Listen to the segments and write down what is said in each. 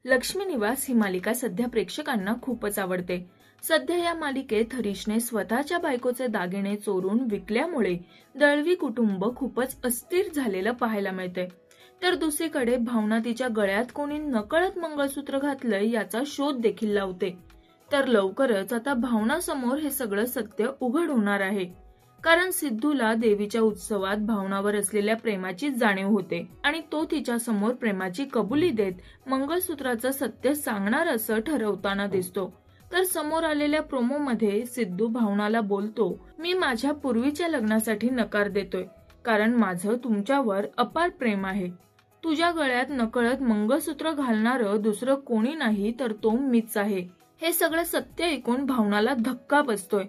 लक्ष्मी निवास ही मालिका सध्या प्रेक्षकांना खूपच आवडते। सध्या या मालिकेत हरीशने स्वतःच्या बायकोचे दागिने चोरून विकल्यामुळे दळवी कुटुंब खूपच अस्थिर झालेलं पाहायला मिळते। तर दुसरीकडे भावना तिच्या गळ्यात कोणी नकळत मंगळसूत्र घातलंय याचा शोध देखील लावते। तर लवकरच आता भावना समोर हे सगळं सत्य उघड होणार आहे, कारण सिद्धूला देवीच्या उत्सवात भावनावर असलेल्या प्रेमाची जाणीव होते आणि तो तिच्या समोर प्रेमाची कबुली देत मंगळसूत्राचं सत्य सांगणार असं ठरवताना दिसतो। तर समोर आलेल्या प्रोमो मध्ये सिद्धू भावनाला बोलतो, मी माझ्या पूर्वीच्या लग्नासाठी नकार देतोय, कारण माझं तुमच्यावर अपार प्रेम आहे। तुझ्या गळ्यात नकळत मंगळसूत्र घालणारं दुसरं कोणी नाही तर तो मीच आहे। हे सगळं सत्य ऐकून भावनाला धक्का बसतोय।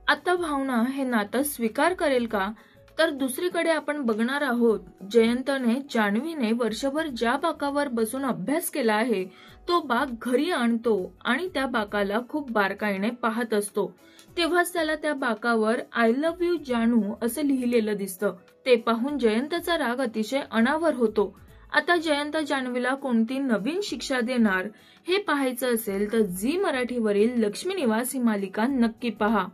आता भावना हे नातं स्वीकार करेल का? तर दुसरीकडे आपण बघणार आहोत जयंतने जान्हवीने वर्षभर ज्या बाकावर बसून अभ्यास केला आहे तो बाक घरी आणतो आणि त्या बाकाला खूप बारकाईने पाहत असतो। तेव्हाच त्याला त्या बाकावर आय लव्ह यू जानू असं लिहिलेलं दिसतं। ते पाहून जयंतचा राग अतिशय अनावर होतो। आता जयंत जान्हवीला कोणती नवीन शिक्षा देणार हे पाहायचं असेल तर झी मराठीवरील लक्ष्मी निवास ही मालिका नक्की पहा।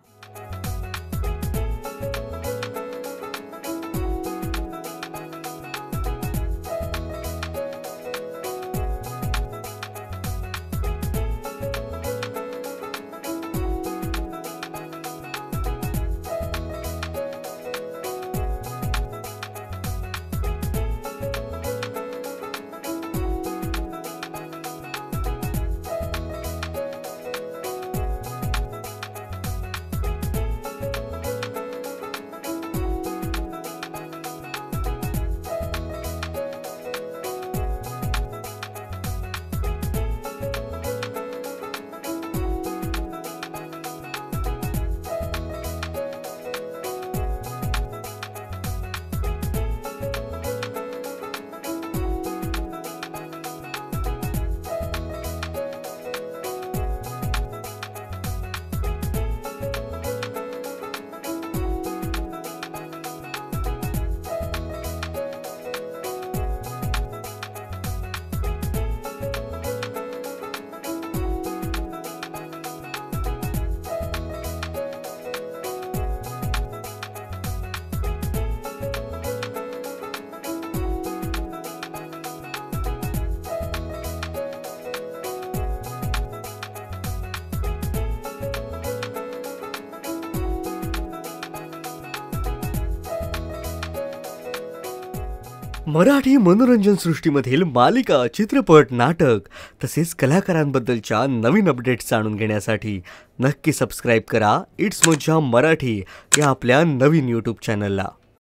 मराठी मनोरंजन सृष्टीमधील मालिका, चित्रपट, नाटक तसेच कलाकारांबद्दलच्या नवीन अपडेट्स जाणून घेण्यासाठी नक्की सबस्क्राईब करा इट्स मज्जा मराठी या आपल्या नवीन YouTube चॅनलला।